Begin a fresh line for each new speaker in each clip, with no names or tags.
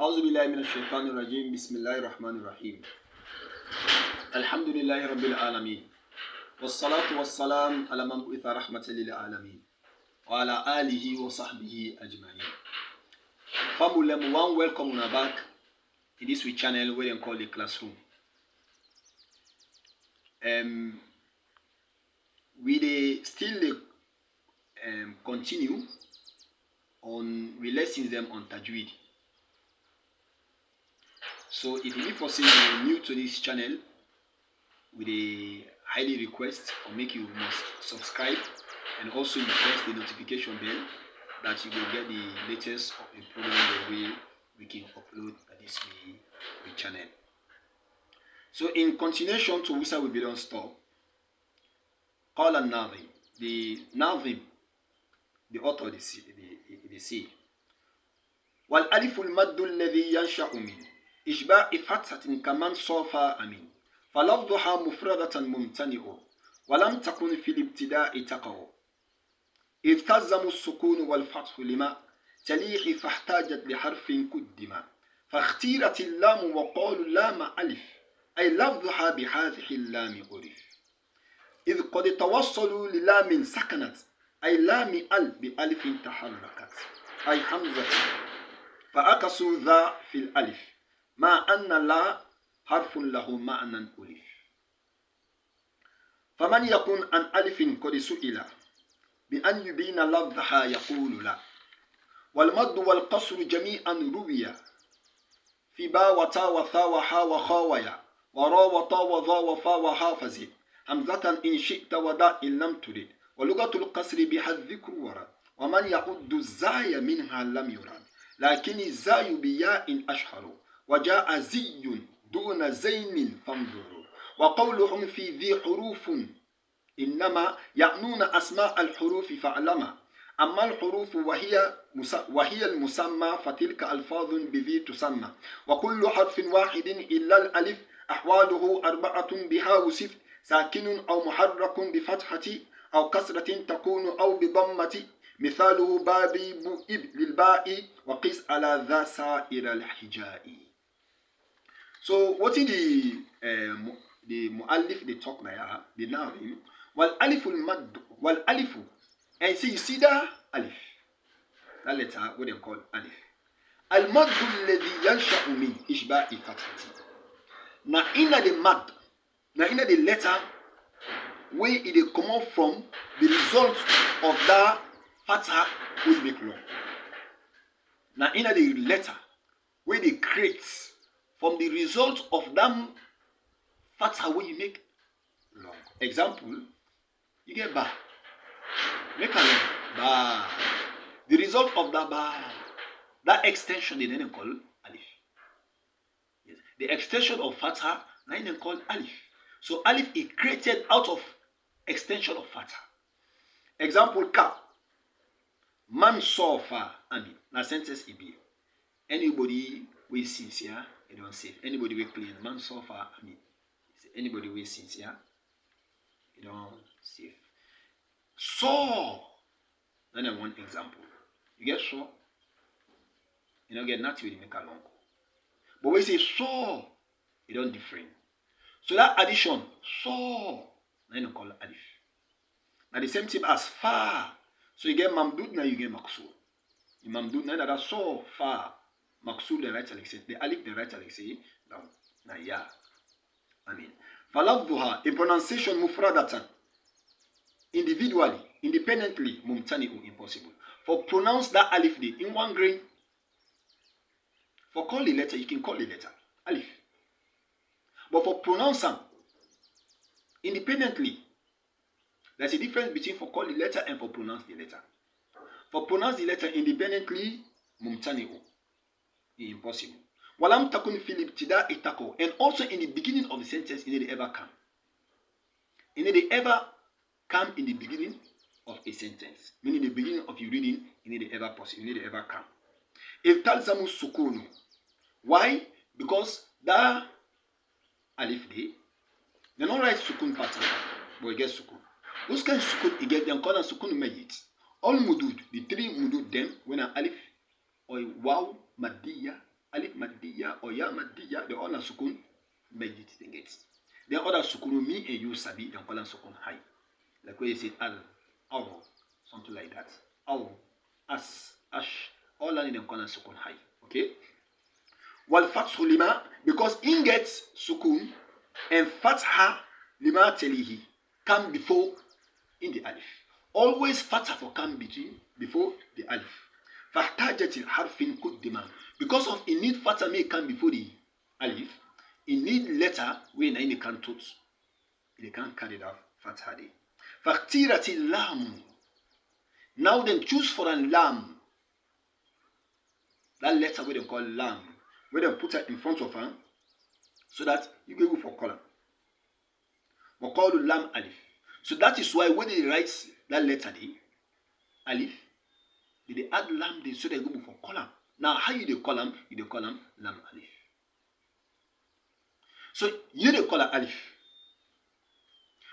أعوذ بالله من الشيطان الرجيم بسم الله الرحمن الرحيم الحمد لله رب العالمين والصلاة والسلام على من بعث رحمة للعالمين وعلى آله وصحبه أجمعين. Family one welcome back to this week channel where they call the classroom. We still continue on we lessons them on Tajweed. So if you foresee you're new to this channel, we highly request or make you must subscribe and also you press the notification bell that you will get the latest of the program that we can upload at this channel. So in continuation to which we be don't stop. قال الناظم, the Nazim, the author they say والألف المد الذي ينشأ من إشباع فتحة كمن صافى أمين فلفظها مفردة ممتنع ولم تكن في الابتداء تقع إذ تلزم السكون والفتح لما تليح فاحتاجت لحرف قدما فاختيرت اللام وقالوا لام ألف أي لفظها بهذه اللام عرف إذ قد توصلوا للام سكنت أي لام ال بألف تحركت أي حمزة فأكسوا ذا في الألف ما أن لا حرف له معنى ألف فمن يكون عن ألف قد سئل بأن يبين لفظها يقول لا والمد والقصر جميعا رويا في با وتا وثا وحا وخا ويا ورا وطا وظا وفا وها فزد همزة إن شئت ودا إن لم ترد ولغة القصر بها الذكر ورد ومن يعد الزاي منها لم يرد لكن الزاي بياء أشهر وجاء زي دون زين فانظروا وقولهم في ذي حروف إنما يعنون أسماء الحروف فاعلما أما الحروف وهي المسمى فتلك ألفاظ بذي تسمى وكل حرف واحد إلا الألف أحواله أربعة بها وصف ساكن أو محرك بفتحة أو كسرة تكون أو بضمة مثاله بابي بؤب للباء وقس على ذا سائر الحجاء. So what is the mu'allif they talk now, the Nazim, wal aliful mad wal alifu, and so you see that alif, that letter what they call alif, al maddu alladhi yansha'u min ishba'i fathati. Now in the mad, now in the letter where it come out from the result of that fatha will make long. Now in the letter where they create from the result of that fatha where you make long. Example, you get ba. Make a long ba. The result of that ba, that extension they then call alif. Yes. The extension of fatha then called alif. So alif is created out of extension of fatha. Example ka. Man sofa amin. Now sentence it be. Anybody who is sincere, you don't save. Anybody who clean, man sofa amin. Anybody who is sincere, you don't save. So, then I want example. You get so, you don't get nothing with make a long. But when you say so, you don't different. So that addition, so, then you call it alif. Now the same thing as far. So you get mamdud, now you get maksul. In mamdud, now that so far, maksul the right like say, the alif the right like say, down. Now yeah. I mean, falafduha in pronunciation mufradatan, individually, independently, mumtani'u impossible. For pronounce that alif day in one grain. For call the letter, you can call the letter alif. But for pronounce them independently, there's a difference between for call the letter and for pronounce the letter. For pronounce the letter independently, mumtani'u, impossible. Walam takun fil ibtida'i taqu, and also in the beginning of the sentence, it ever come. It ever come in the beginning of a sentence, meaning the beginning of your reading, it ever possible, it ever come. If talzamu sukunu, why? Because that alif day, they don't write sukun pattern, but you get sukun. Those kind of sukun, you get them called sukun mayit. All mudud, the three mudud them, when an alif or a waw, madiyya, alif maddiya or ya maddiya, the other sukun majid they get. The other sukun me and you sabi, they call them sukun high. Like where you say al, something like that. Al, as, ash, all that in them call them sukun high. Okay? Wal fathu lima, because in gets sukun and fatha lima telihi come before in the alif. Always fatha for come before the alif. Fahtajatil harfin kuddima, because of in need fatha may come before the alif. In need letter when in can tot, they can't carry that fatha day. Fahtiratil lam. Now then choose for an lam. That letter we they call lam, where they put it in front of her, so that you can go for column. We call it lam alif. So that is why when they write that letter day, alif, they add lam day so they go for column. Now how you the column? You the column lam alif. So you the column alif.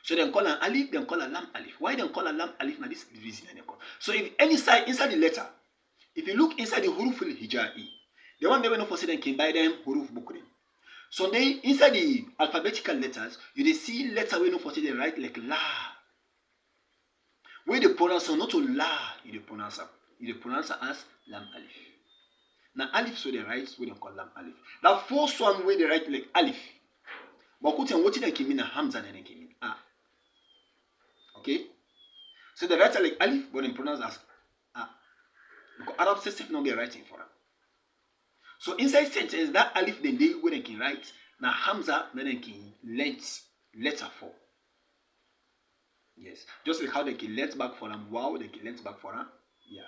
So then call an alif, then call a lam alif. Why then call a lam alif? Now this is the reason they call. So if any side inside the letter, if you look inside the huruf al-hijai, the one they will not foresee them can buy them huruf bukrin. So they inside the alphabetical letters, you see letter we not foresee them write like la. Where they pronounce not to la, you pronounce as lam alif. Now alif so they write we don't call lam alif. That first one where they write like alif. But what they can mean a hamza and they can mean a. Okay? So they write like alif, but they pronounce as a. Because Arab system not get writing for them. So inside sentence, that alif then they where they can write. Now hamza then they can letter for. Yes. Just like how they can let back for them wow, they can let back for them. Yeah.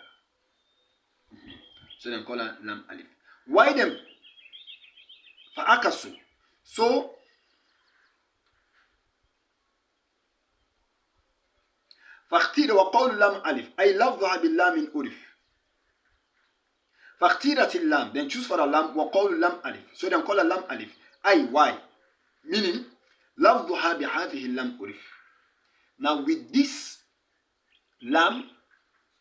So they call it lam alif. Why them? For akasu. So فاختير وقول لام ألف أي لفظها باللام ألف. فاختيرت اللام, then choose for a lam وقول لام ألف. So then call a lam ألف أي why, meaning لفظها بهذه اللام ألف. Now with this lam,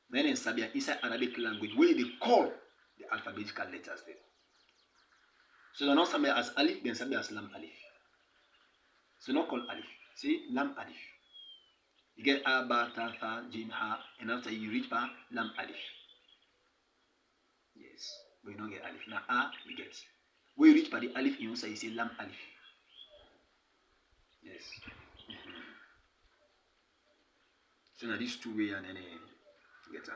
then in Sabia inside Arabic language where they call the alphabetical letters there. So they're not Sabia as alif, then Sabia as lam alif. So not call alif, say lam alif. You get a, ba, ta, tha, jim, ha, and after you reach ba, lam alif. Yes, but you don't get alif. Now a, you get. When you reach by the alif, you say lam alif. Yes. So now these two ways and then you get them.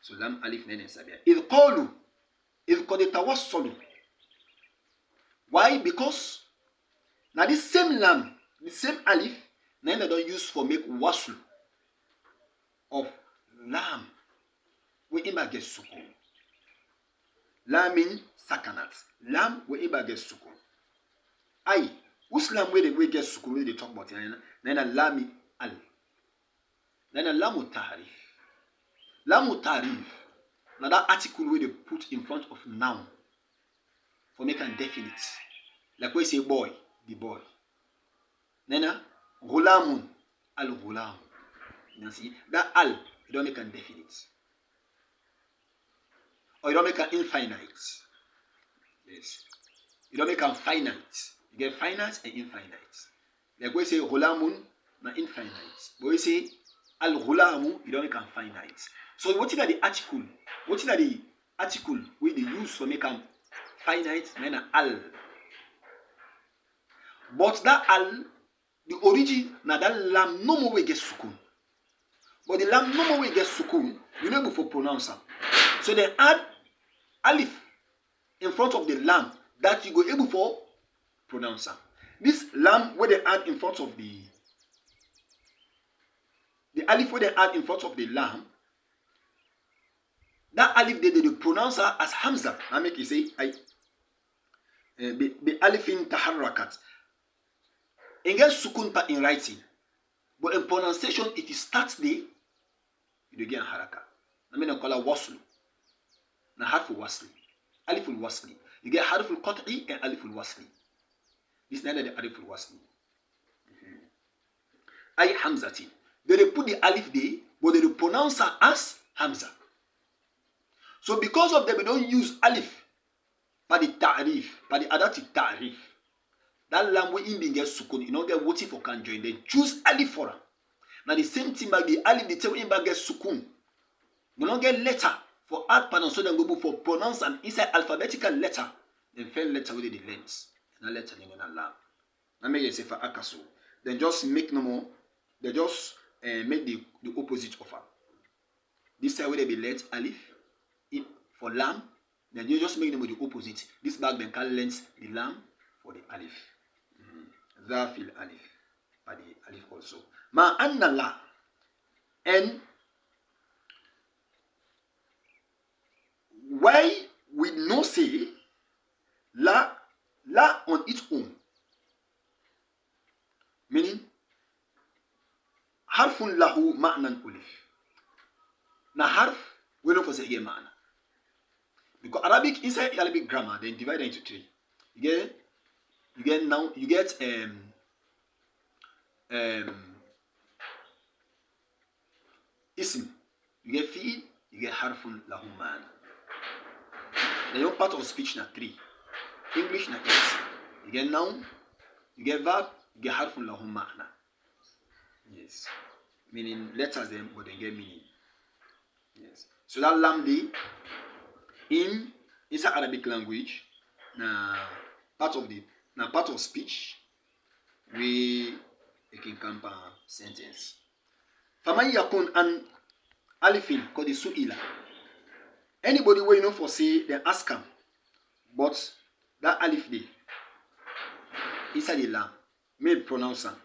So lam alif then sabia. إذ قالوا إذ قد توصلوا. Why? Because now this same lam, the same alif, then they don't use for make wasl of lam. We ima get sukun. Lam mean sakanat. Lam we ima get sukun. Aye, which lam we get sukun we they talk about it. Then a lam al. Then a lamu tarif. Lamu tarif. Now that article where they put in front of noun for make a definite. Like we say boy, the boy. Then a Gulamun, al-gulam. You see? That al, you don't make a definite. Or you don't make an infinite. Yes. You don't make a finite. You get finite and infinite. Like we say gulamun, na infinite. But we say al-gulamu, you don't make a finite. So what is the article? What is the article we they use for make a finite and al? But that al, the origin, now that lam no more way get sukun. But the lam no more way get sukun, you know before pronounce them. So they add alif in front of the lam that you go able for pronounce them. This lam where they add in front of the alif where they add in front of the lam, that alif they pronounce her as hamza. I make you say I be alifin taharrakat. And get sukun pa in writing. But in pronunciation, if you start there, you get haraka. I mean, I call it wasl. Na harful wasli. Aliful wasli. You get harful qat'i and aliful wasli. This is not the aliful wasli. Ay hamzati. They put the alif there, but they pronounce her as hamza. So because of that, we don't use alif Par the ta'rif, par the adat ta'rif. That lam we in get sukun, you know get what if you can join, then choose alif for her. Now the same thing by the alif, the tell in get sukun. You don't get letter for add pattern, so then go for pronounce and inside alphabetical letter. Then fail letter with the lens. And a letter in a lam. Now make it say for akasu. Then just make no more. They just make the opposite of her. This side where they be let alif in for lam. Then you just make them with the opposite. This back then can lens the lam for the alif. Zafil alif. By the alif also. Ma anna la. And why we no say la on its own? Meaning harfun lahu ma'nan ulif. Na harf we don't for say ma'na. Because Arabic, inside Arabic grammar, they divide it into three. You get now, you get ism, you get fi'il, you get harfun lahu ma'na. The young part of speech na 3. English na 8. You get noun, you get verb, you get harfun lahu ma'na. Yes. Meaning letters them, but they get meaning. Yes. So that lamdi in inside Arabic language na part of speech we can camp a sentence. Faman yakun an alifin kodi su'ila. Anybody where you know for say they ask him, but that alif day inside the lam may pronounce him.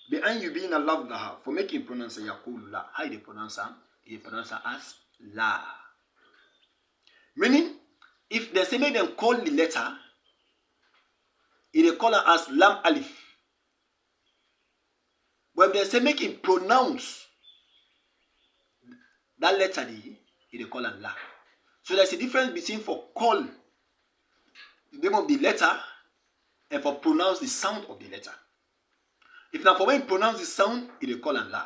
Be an you being a love daha for making pronounce yakul la. How they pronounce him? They pronounce as la. Meaning, if they say make them call the letter, they call it as lam alif. But if they say make him pronounce that letter, they call it la. So there's a difference between for call the name of the letter and for pronounce the sound of the letter. If now for when you pronounce the sound, they call it la.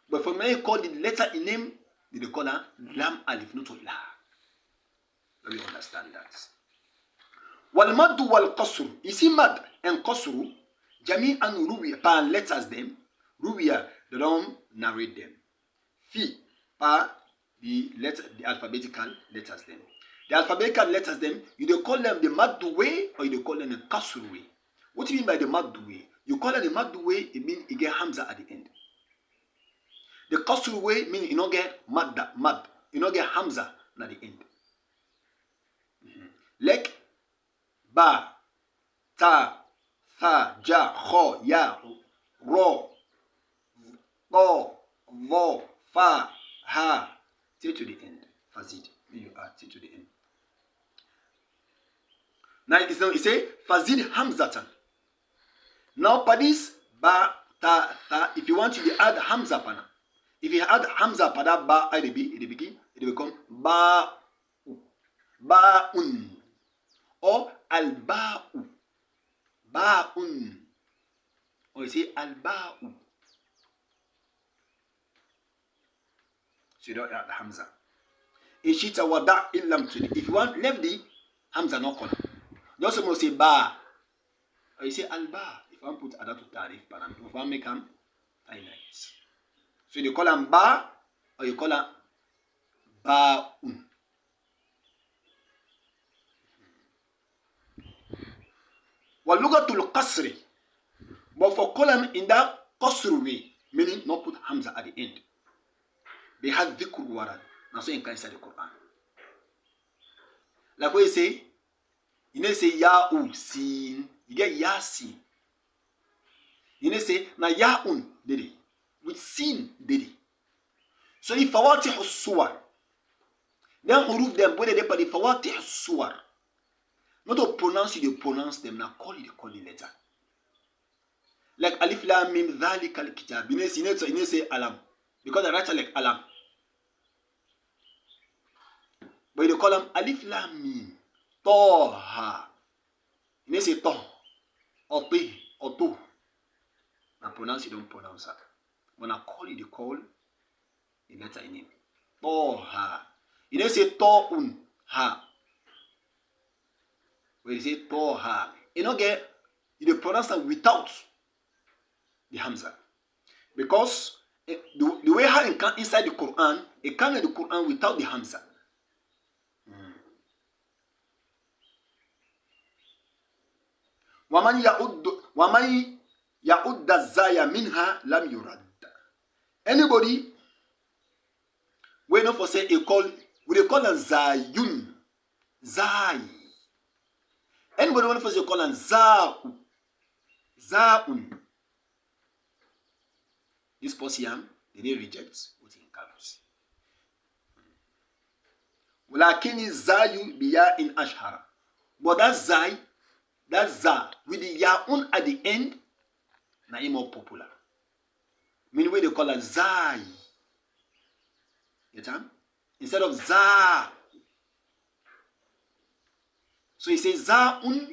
But for when you call the letter in name, they call it lam alif, not la. Let me understand that. Wal maddu wal qasru. You see mad and qasru, jami'an ruwiya, par letters them, ruwiya, they don't narrate them. Fi, par the letter, the alphabetical letters them. The alphabetical letters them, you don't call them the maddu way or you don't call them the qasru way. What do you mean by the maddu way? You call it the maddu way, it means you get hamza at the end. The qasru way means you don't get mad, you don't get hamza at the end. Like ba, ta, tha, ja, kho, ya, ro, bo, vo, fa, ha, till to the end. Fazid, you are till to the end. Now it say fazid hamzatan. Now for this ba, ta, tha, if you want to add hamza pana, if you add hamza pada ba at the beginning, it will become ba, ba'un. Or al-ba'u, ba'un, or you say al-ba'u. So you don't add the hamza. Ishita wada illam to if you want left the hamza no corner. You also must say ba, or you say al-ba. If you want put adatu tarif param, if you want make them finite. So you call them ba, or you call them ba'un. Walugatul qasri, but for column in that qasru way, meaning not put hamza at the end. They have dhikr warad. Now so you can say the Quran. Like what you say ya'u sin, you get yasin. You say na ya'un did with sin did. So if fawatih as-suwar, then huruf them when they put the fawatih as-suwar. Not to pronounce it, you pronounce them. Now call the letter. Like alif lam mim dhalika al-kitab. You need say alam. Because the writer like alam. But you call them alif lam mim. Toha. You need say toh. Or tih. Or to. Now pronounce it, don't pronounce that. When I call it, you call the letter in him. Toha. You need say to'un ha. When you say Toha, you don't get, you pronounce them without the Hamza. Because the way how it can inside the Quran, it can in the Quran without the Hamza. وَمَنْ يَعُدَّ الزَّايَ مِنْهَا لَمْ يُرَدَّ. Anybody we know for say we call them Zayun. Zai. Anybody want to say call them Za'u. Za'un. This person, they need reject what in colors. Lakini Zayu biya in ashhara. But that Zai, that Za, with the Ya'un at the end, na more popular. Meaning way they call it Zai. Get on? Instead of Za. So he says Za'un,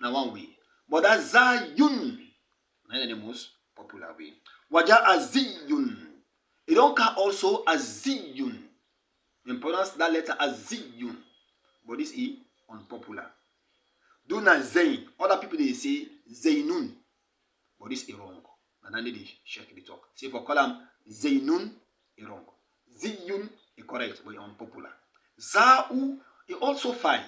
na one way. But that Zayun, na the most popular way. Waja Aziyun. It don't count also Aziyun. When pronounce that letter Aziyun. But this is unpopular. Do not Zain. Other people they say Zainun. But this is wrong. And then they check the talk. See for column Zainun is wrong. Ziyun is correct, but unpopular. Za'u is also fine.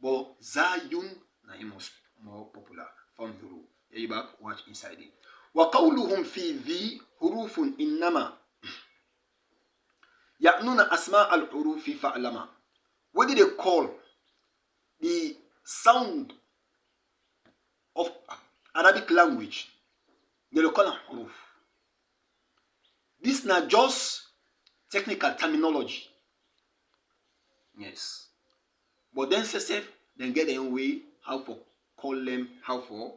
But Zayun is more popular. From the rule. Here you back, watch inside it. وَقَوْلُهُمْ فِي ذِي حُرُوفٌ إِنَّمَا يَعْنُونَ أَسْمَاءَ الْحُرُوفِ فَعْلَمَا. What did they call the sound of Arabic language? They call them huruf. This is not just technical terminology. Yes. But then then get their way how to call them, how to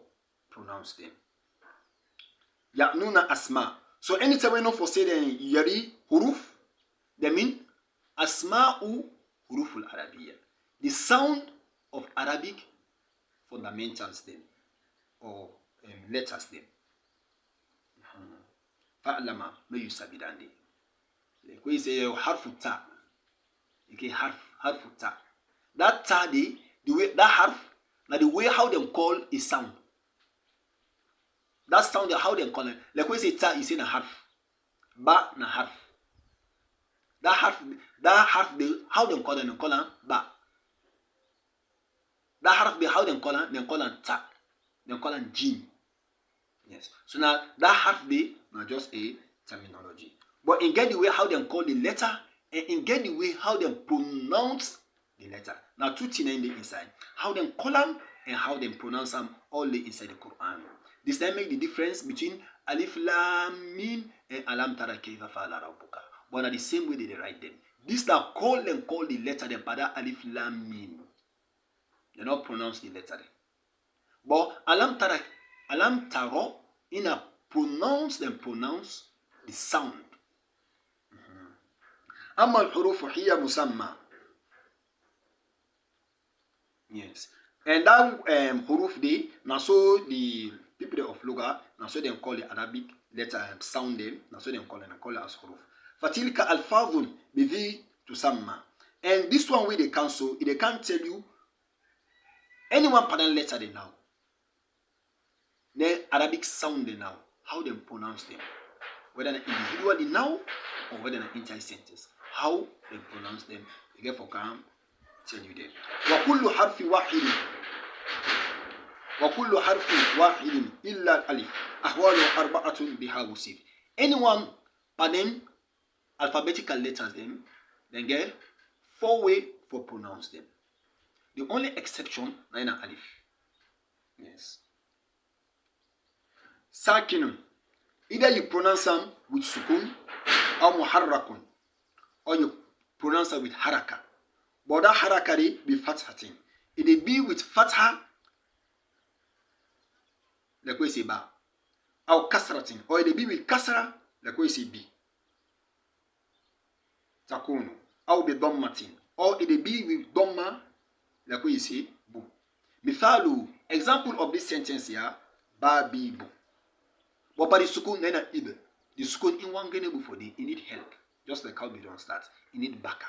pronounce them. Ya'nuna asma. So anytime we know for say the yari huruf, they mean asma'u huruful Arabiya. The sound of Arabic fundamentals them or letters them. Fa'lama no you sabi dande. Like we say harfu ta. Okay, harfu ta. That ta the way that harf, now the way how them call a sound. That sound how them call it. Like we say ta, you say na harf. Ba na harf. That harf the how them call them ba. That harf the how them call them ta. They call them jin. Yes. So now that harf the not just a terminology. But in get the way how them call the letter and in get the way how them pronounce the letter. Now two things in the inside. How them call them and how them pronounce them all the inside the Quran. This time make the difference between Alif Lam Mim and Alam Tara Kayfa Fa'ala Rabbuka. But at the same way they write them. This now call the letter them pada Alif Lam Mim. They not pronounce the letter. But Alam Tara in a pronounce the sound. Amma al-huruf hiya musamma. Yes. And that huruf day, now so the people of Luga, now so they call the Arabic letter sound them, now so they call it as huruf. Fatilka alfadhun bihi tusamma. And this one way they cancel, they can't tell you anyone pattern letter they now. The Arabic sound they now, how they pronounce them. Whether individually now or whether in an entire sentence. How they pronounce them. You get for calm, tell you them. وَكُلُّ حَرْفٍ وَاحِدٍ إِلَّا الْأَلِفِ أَحْوَالُ أَرْبَعَةٌ بِهَا وُسِيفٍ. Anyone pardon alphabetical letters them, then get 4 ways for pronounce them. The only exception is alif. Yes. Sakinun. Either you pronounce them with sukun or muharrakun, or you pronounce it with haraka. But that haraka be fathatin. It be with fatha, like we say ba, or kasratin, or it be with kasra, like we say bi. Takunu, or be dommatin, or it be with domma, like we say bu. Mithalu, example of this sentence here, ba bi bu. But by the sukun, then ibe. The sukun in one genebu for the, you need help. Just like how we don't start. You need baka.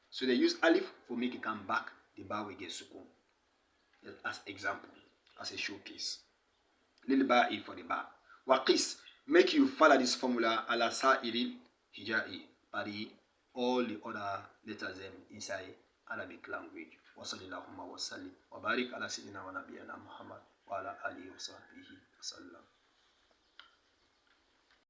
So they use alif for make it come back. The ba will get sukun. as example, as a showcase. Lil ba'i for the ba. Waqis, make you follow this formula ala sa'iril hijai, by all the other letters inside Arabic language. Wa sallallahu wa sallim wa barik ala sayyidina wa nabiyana Muhammad wa ala alihi wa sahbihi wa sallam.